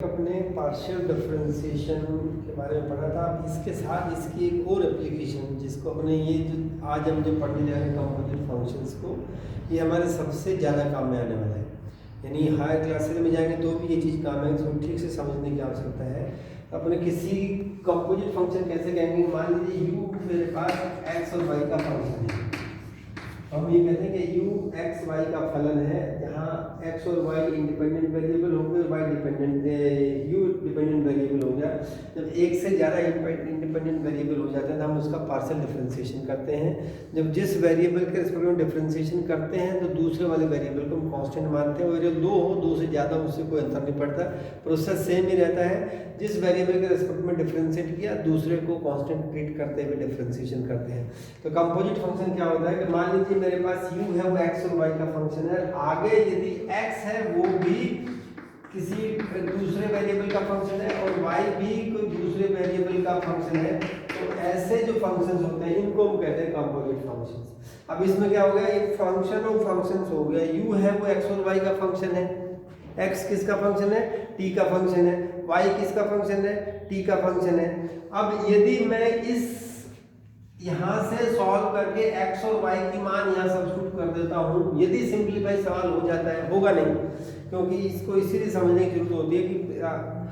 अपने partial differentiation के बारे में पढ़ा था। अब इसके साथ इसकी एक और एप्लीकेशन जिसको अपने ये जो आज हम जो पढ़ने जा रहे हैं कंपोजिट फंक्शंस को, ये हमारे सबसे ज़्यादा काम में आने वाला है। यानी हायर क्लासेस में जाएंगे तो भी ये चीज़ काम है, इसको ठीक से समझने की आवश्यकता है। अपने किसी कंपोजिट फंक्शन कैसे कहेंगे, मान लीजिए u मेरे पास x और y का फंक्शन है। हम ये कहते हैं कि u x y का फलन है, जहाँ x और y इंडिपेंडेंट वेरिएबल होंगे और y u डिपेंडेंट वेरिएबल हो गया। जब एक से ज़्यादा इंडिपेंडेंट वेरिएबल हो जाते हैं तो हम उसका पार्शियल डिफरेंशिएशन करते हैं। जब जिस वेरिएबल के रिस्पेक्ट में डिफरेंशिएशन करते हैं तो दूसरे वाले वेरिएबल को हम कांस्टेंट मानते हैं, और जब दो से ज़्यादा उससे कोई अंतर नहीं पड़ता, प्रोसेस सेम ही रहता है। जिस वेरिएबल के रिस्पेक्ट में डिफरेंशिएट किया दूसरे को कांस्टेंट ट्रीट करते हुए डिफरेंशिएशन करते हैं। तो कंपोजिट फंक्शन क्या होता है कि मान लीजिए मेरे पास u है, वो x और y का फंक्शन है। आगे यदि x है वो भी किसी दूसरे वेरिएबल का फंक्शन है और y भी कोई दूसरे वेरिएबल का फंक्शन है, तो ऐसे जो फंक्शंस होते हैं इनको हम कहते हैं कंपोजिट फंक्शंस। अब इसमें क्या हो गया, एक फंक्शन ऑफ फंक्शंस हो गया। u है वो x और y का फंक्शन है, x किसका फंक्शन है, t का फंक्शन है, y किसका फंक्शन है, t का फंक्शन है। अब यदि मैं इस यहाँ से सॉल्व करके x और y की मान यहाँ सब्स्टिट्यूट कर देता हूँ, यदि सिंपलीफाई सवाल हो जाता है, होगा नहीं क्योंकि इसको इसीलिए समझने की जरूरत होती है कि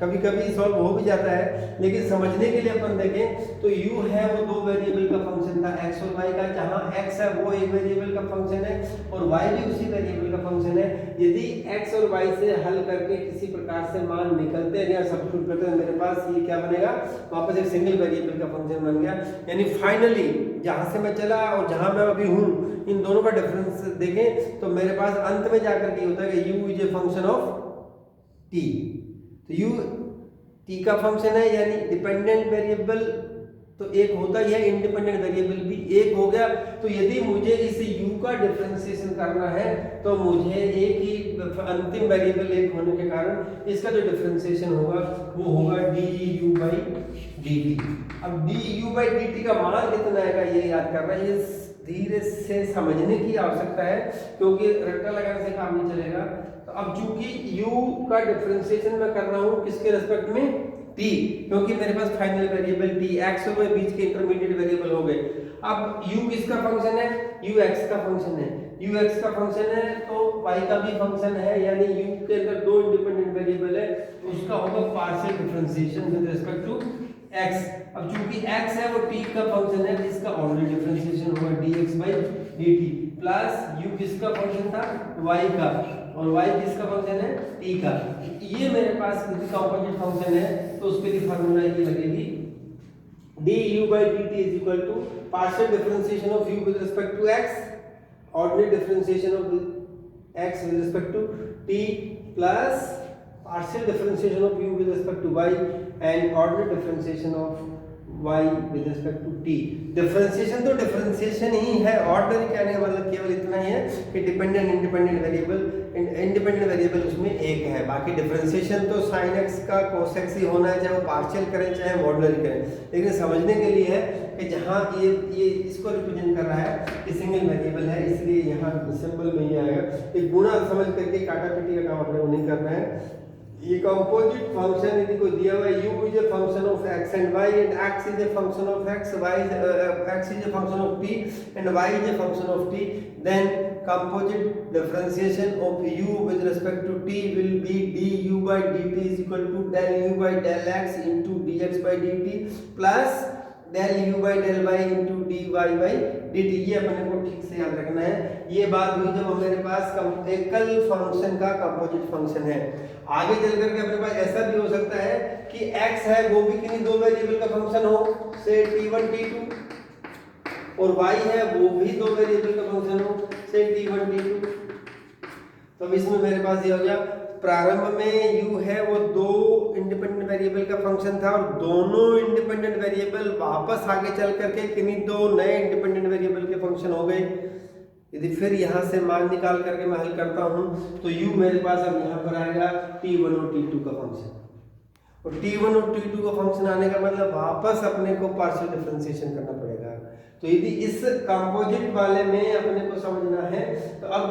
कभी कभी सॉल्व हो भी जाता है, लेकिन समझने के लिए अपन देखें तो u है वो दो वेरिएबल का फंक्शन था x और y का, जहाँ x है वो एक वेरिएबल का फंक्शन है और y भी उसी वेरिएबल का फंक्शन है। यदि x और y से हल करके किसी प्रकार से मान निकलते हैं या सब्स्टिट्यूट करते हैं, मेरे पास ये क्या बनेगा, वापस एक सिंगल वेरिएबल का फंक्शन बन गया। यानी फाइनली जहाँ से मैं चला और जहाँ मैं अभी हूँ, इन दोनों का डिफरेंस देखें तो मेरे पास अंत में जाकर के होता है कि u is a function of t। तो u t का फंक्शन है, यानी डिपेंडेंट वेरिएबल तो एक होता ही है, इंडिपेंडेंट वेरिएबल भी एक हो गया। तो यदि मुझे इस u का डिफरेंशिएशन करना है तो मुझे एक ही अंतिम वेरिएबल एक होने के कारण इसका जो डिफरेंशिएशन होगा वो होगा du by dt। अब du by dt का मान कितना आएगा ये याद करना, ये धीरे से समझने की आवश्यकता है क्योंकि रट्टा लगाने से काम नहीं चलेगा। तो अब चूंकि u का डिफरेंशिएशन मैं कर रहा हूँ किसके रिस्पेक्ट में, t, क्योंकि मेरे पास फाइनल वेरिएबल t, x और y बीच के इंटरमीडिएट वेरिएबल हो गए। अब u किसका फंक्शन है, u x का फंक्शन है, u x का फंक्शन है तो y का भी फंक्शन है, यानी u के अंदर दो इंडिपेंडेंट वेरिएबल है, उसका होगा partial differentiation with respect to x। अब चूंकि x है वो t का फंक्शन है, इसका ऑलरेडी डिफरेंशिएशन होगा dx by dt, plus u किसका फंक्शन था, y का, और y किसका फंक्शन है, t का। ये मेरे पास किसी कंपोजिट फंक्शन है तो उसके लिए फार्मूला ये लगेगी du by dt is equal to partial differentiation of u with respect to x, ordinary differentiation of x with respect to t, plus partial differentiation of u with respect to y and ordinary differentiation of y with respect to t। Differentiation तो differentiation ही है, ordinary कहने का मतलब केवल इतना ही है कि dependent independent variable उसमें एक है, बाकी डिफरेंशिएशन तो sin x का cos x ही होना है, चाहे वो पार्शियल करें चाहे ऑर्डिनरी करें। लेकिन समझने के लिए है कि जहाँ ये इसको रिप्रेजेंट कर रहा है कि सिंगल वेरिएबल है, इसलिए यहाँ सिंबल में ये आएगा। एक गुणा समझ करके काटा पीटी का काम अपने को नहीं करना है। ये कंपोजिट फंक्शन यदि कोई दिया हुआ है, u is a function of x and y and x is a function of x, y x is a function of t and y is a function of t, then composite differentiation of u with respect to t will be du by dt is equal to del u by del x into dx by dt plus del u by del y into dy by dt। ये अपने को ठीक से याद रखना है। ये बात हुई जब मेरे पास एकल फंक्शन का कंपोजिट फंक्शन है। आगे चल करके अपने पास ऐसा भी हो सकता है कि x है वो भी किन्हीं दो वेरिएबल का फंक्शन हो, से t1 t2, और y है वो भी दो वेरिएबल का फंक्शन हो, से t1 t2। तो इसमें मेरे पास ये हो गया, प्रारंभ में u है वो दो इंडिपेंडेंट वेरिएबल का फंक्शन था और दोनों इंडिपेंडेंट वेरिएबल वापस आगे चल करके किन्हीं दो नए इंडिपेंडेंट वेरिएबल के फंक्शन हो गए। यदि फिर यहाँ से मान निकाल करके मैं हल करता हूँ तो u मेरे पास अब यहाँ पर आएगा t1 और t2 का फंक्शन, और t1 और t2 का फंक्शन आने का मतलब वापस अपने को पार्शियल डिफरेंशिएशन करना पड़ेगा। तो यदि इस कंपोजिट वाले में अपने को समझना है तो अब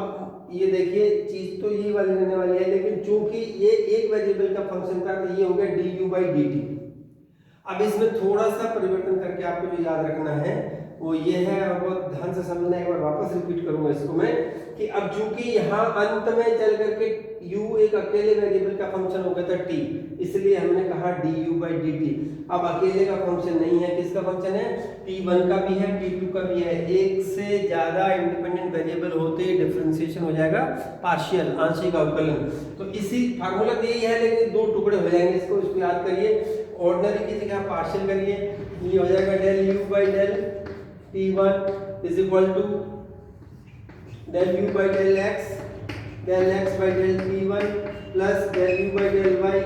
ये देखिए चीज तो ये वाली रहने वाली है, लेकिन चूंकि ये एक वेरिएबल का फंक्शन था तो ये हो गया du/dt। अब इसमें थोड़ा सा परिवर्तन करके आपको जो याद रखना है वो ये है, और बहुत ध्यान से समझना, एक बार वापस रिपीट करूंगा इसको मैं, कि अब चूंकि यहाँ अंत में चल करके u एक अकेले वेरिएबल का फंक्शन हो गया था t, इसलिए हमने कहा du/dt। अब अकेले का फंक्शन नहीं है, किसका फंक्शन है? t1 का भी है, t2 का भी है। एक से ज्यादा इंडिपेंडेंट वेरिएबल होते डिफरेंशिएशन हो जाएगा पार्शियल, आंशिक अवकलन। तो इसी फार्मूला तो यही है, लेकिन दो टुकड़े हो जाएंगे, इसको याद करिए। ऑर्डिनरी की जगह पार्शियल करिए, ये हो जाएगा del u/del t1 is equal to del u/del x del x/del t1 plus del u/del y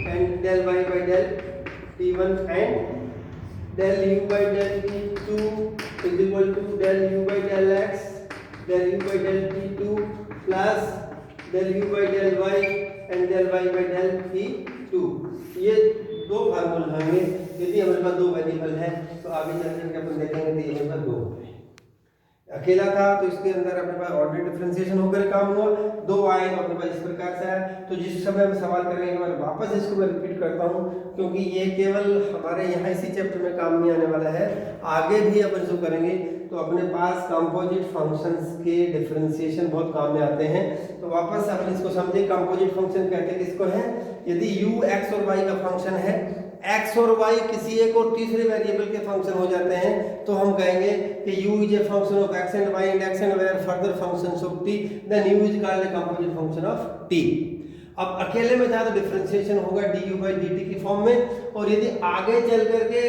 and del y/del t1 and del u/del t2 is equal to del u/del x del u/del t2 plus del u/del y and del y/del t2। ये दो फार्मूले होंगे। यदि हमारे पास दो variable है तो आगे चल करके अपन देखेंगे तो ये हमारे पास दो होंगे। अकेला था तो इसके अंदर अपने पास ऑर्डिनरी डिफरेंशिएशन होकर काम हुआ, दो आए तो अपने पास इस प्रकार से आया। तो जिस समय हम सवाल करेंगे एक बार वापस इसको मैं रिपीट करता हूँ, क्योंकि ये केवल हमारे यहाँ इसी चैप्टर में काम नहीं आने वाला है, आगे भी अपन इसको करेंगे तो अपने पास कंपोजिट फंक्शंस के डिफरेंशिएशन बहुत काम में आते हैं। तो वापस अपन इसको समझे, कंपोजिट फंक्शन कहते हैं किसको है? यदि u x और y का फंक्शन है, x और y किसी एक और तीसरे वेरिएबल के फंक्शन हो जाते हैं, तो हम कहेंगे कि u is a function of x and y and x and y are further functions of t, then u is called a composite function of t। अब अकेले में था तो डिफरेंशिएशन होगा du/dt की फॉर्म में, और यदि आगे चल करके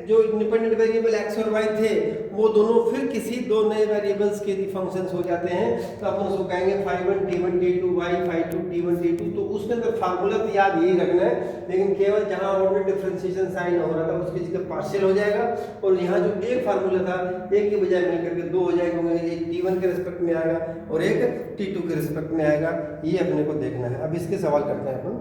जो इंडिपेंडेंट वेरिएबल x और y थे वो दोनों फिर किसी दो नए वेरिएबल्स के फंक्शंस हो जाते हैं, तो अपन उसको कहेंगे phi1 t1 t2 y phi2 t1 t2। तो उसके अंदर फार्मूला तो याद यही रखना है, लेकिन केवल जहां ऑर्डिनरी डिफरेंशिएशन साइन हो रहा था उसकी जगह पार्शियल हो जाएगा, और यहाँ जो एक फार्मूला था एक की बजाय मिलकर के दो हो जाएगा, एक t1 के रिस्पेक्ट में आएगा और एक t2 के रिस्पेक्ट में आएगा। ये अपने को देखना है। अब इसके सवाल करते हैं अपन।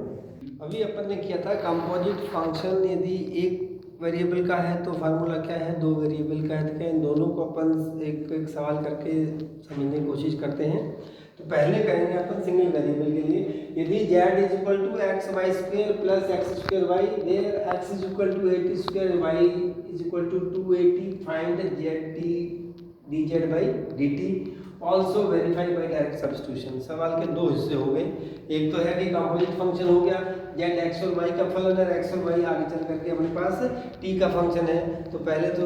अभी अपन ने किया था कंपोजिट फंक्शन यदि एक वेरिएबल का है तो फार्मूला क्या है, दो वेरिएबल का है तो क्या, इन दोनों को अपन एक एक सवाल करके समझने की कोशिश करते हैं। तो पहले करेंगे अपन सिंगल वेरिएबल के लिए, यदि z is equal to x y square plus x square y, there x is equal to 80 square y is equal to 280, find dz/dt also verify by direct substitution. सवाल के दो हिस्से हो गए, एक तो है कि कंपोजिट फंक्शन हो गया, जेड एक्स और वाई का फलन है, एक्स और वाई आगे चल करके अपने पास टी का फंक्शन है। तो पहले तो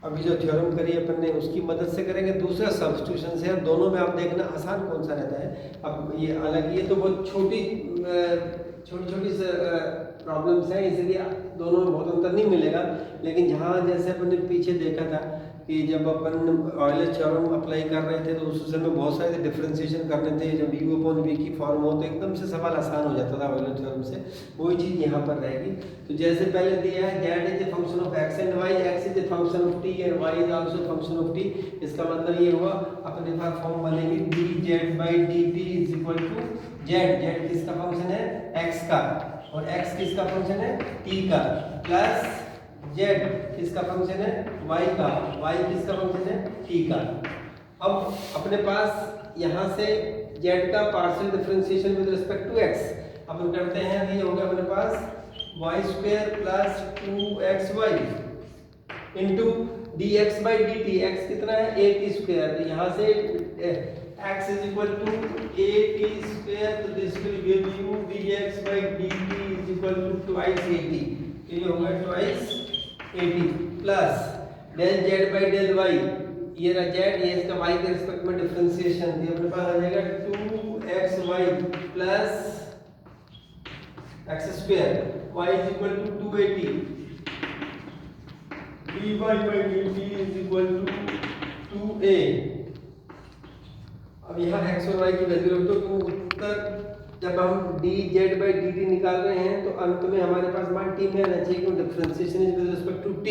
अभी जो थ्योरम करी अपन ने उसकी मदद से करेंगे, दूसरा सब्स्टिट्यूशन से। दोनों में आप देखना आसान कौन सा रहता है। अब ये अलग, ये तो बहुत छोटी छोटी प्रॉब्लम्स हैं, इसलिए दोनों में बहुत अंतर नहीं मिलेगा। लेकिन जहाँ जैसे अपन ने पीछे देखा था कि जब अपन ऑयलर थ्योरम अप्लाई कर रहे थे तो उस समय बहुत सारे डिफरेंशिएशन करने थे, जब u/v की फॉर्म हो तो एकदम से सवाल आसान हो जाता था ऑयलर थ्योरम से। वही चीज़ यहाँ पर रहेगी। तो जैसे पहले दिया है z is a function of x and y, x is a function of t and y is also function of t। इसका मतलब ये हुआ अपने पास फॉर्म बनेगी dz/dt is equal to z किसका फंक्शन है? x का, और x किसका फंक्शन है? t का, प्लस z किसका फंक्शन है? y का, y किसका फंक्शन है? t का। अब अपने पास यहाँ से z का partial differentiation with respect to x अपन करते हैं। ये हो गया अपने पास y square plus 2xy into dx/dt। x कितना है? 80 स्क्वायर। तो यहाँ से x is equal to 80 square, तो this will give you dx/dt is equal to twice 80। तो ये होगा twice 80 plus del z/del y, ये रहा z, ये इसका y के रिस्पेक्ट में डिफरेंशिएशन, ये अपने पास आ जाएगा 2xy plus x square, y is equal to 280, dy/dt is equal to 2a। अब यहाँ x और y की वैल्यू रख दो, तो उत्तर जब हम dz/dt निकाल रहे हैं तो अंत में हमारे पास मान t में आना चाहिए, क्योंकि differentiation is with respect to t,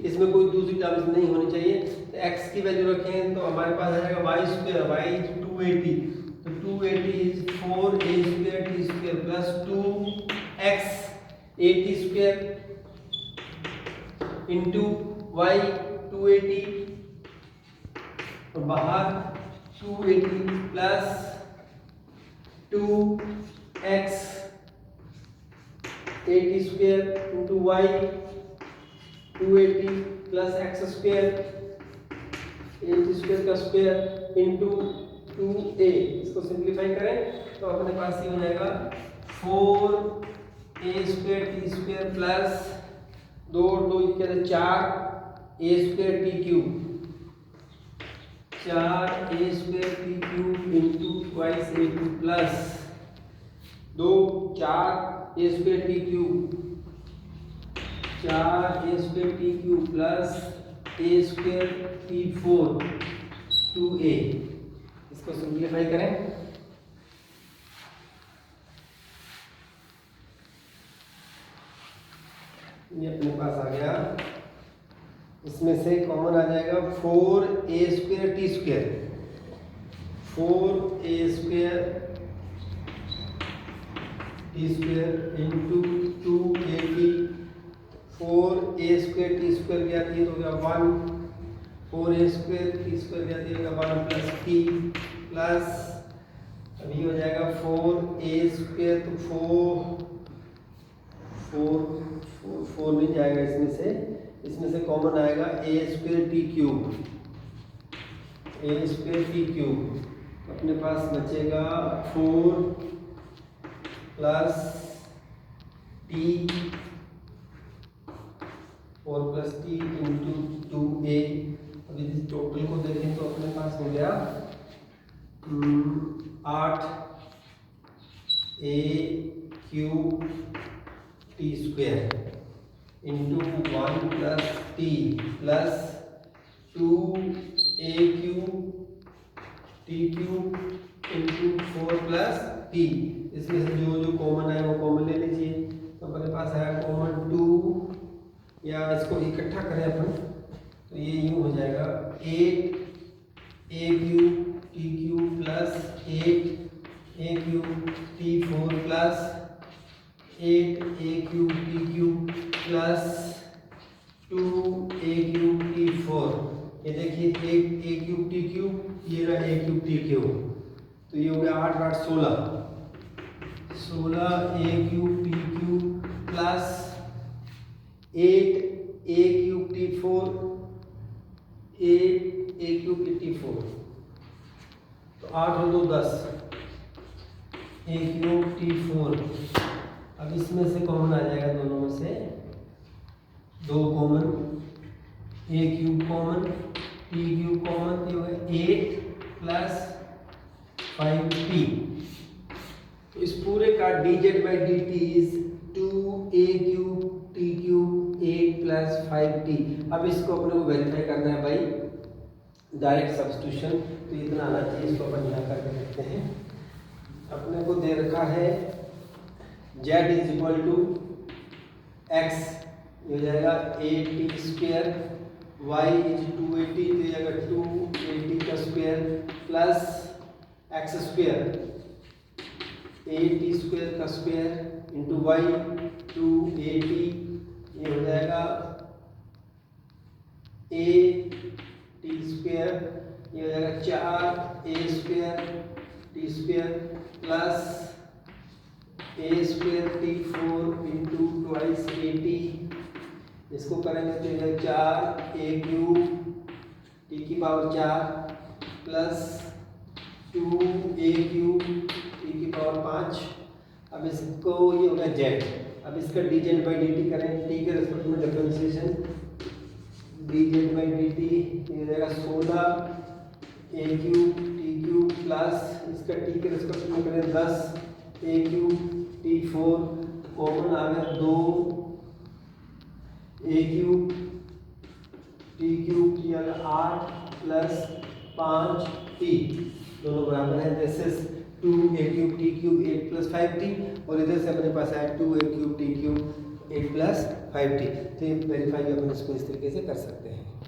इसमें कोई दूसरी टर्म्स नहीं होनी चाहिए। तो x की वैल्यू रखें तो हमारे पास आ जाएगा y स्क्वायर, y इज 280, तो 280 is 4a square t square plus 2x 80 square into y 280, तो बाहर 280 plus 2x 80 square into y 280 plus x square 80 square का स्क्वायर इंटू 2a। इसको सिंप्लीफाई करें तो अपने पास ये हो जाएगा 4a square T square plus 2 2 4 a square T cube 4a square T cube into twice a2 plus 2 4 a square T cube 4a square T cube plus a square T 4 2a। इसको simplify करें ये अपने पास आ गया। इसमें से common आ जाएगा 4a square T square 4a square T square into 2ab 4a square T square क्या थी तो हो गया 1 4a स्क्वायर टी स्क्वायर क्या दिएगा 1 प्लस टी प्लस अभी हो जाएगा 4a स्क्वायर तो 4 नहीं जाएगा इसमें से कॉमन आएगा a स्क्वायर टी क्यूब अपने पास बचेगा 4 प्लस टी इंटू 2a। अभी इस टोटल को देखें तो अपने पास हो गया 8a cube T square into 1 plus T plus 2a cube T cube into 4 plus T. इसमें से जो कॉमन है वो कॉमन ले लीजिए तो अपने पास आया कॉमन 2 या इसको इकट्ठा करें अपन तो ये यूँ हो जाएगा 8a cube T cube plus 8a cube T 4 plus 8a cube T cube plus 2a cube T 4। ये देखिए 8a क्यूब टी क्यूब ये रहा a क्यूब टी क्यूब तो ये हो गया 8 8 16 a cube T cube plus 8a cube T 4 8a cube T 4 तो 8 और 2 10 a क्यूब टी 4। अब इसमें से कॉमन आ जाएगा दोनों में से 2 common a cube common T cube common ये होगा 8 प्लस 5t। इस पूरे का dz by dt is 2a cube T cube 8 plus 5t। अब इसको अपने को वेरीफाई करना है भाई डायरेक्ट सब्स्टिट्यूशन तो इतना आना चाहिए। इसको अपन यहाँ करके देखते हैं। अपने को दे रखा है z is equal to x हो जाएगा 8t स्क्वायर y इज 280 तो जाएगा 280 का square plus x square 8t square का स्क्वायर इंटू y 280 ये हो जाएगा a t स्क्वायर ये हो जाएगा 4a square t square plus a square T 4 into twice 80। इसको करेंगे तो यह 4a क्यूब टी की power 4 plus 2a cube T की पावर 5। अब इसको ये हो गया z। अब इसका dz बाई dt करें t के रेस्पेक्ट में डिफरेंशिएशन dz बाई dt ये हो जाएगा 16a cube T cube plus इसका t के रेस्पेक्ट में करें 10a क्यूब टी 4 कॉमन आ गया 2 a क्यूब टी क्यूब ये 8 प्लस 5 टी दोनों बराबर है। This is 2a cube T cube 8 plus 5t और इधर से अपने पास आया 2a cube T cube 8 plus 5t। तो ये वेरीफाई अपन इसको इस तरीके से कर सकते हैं।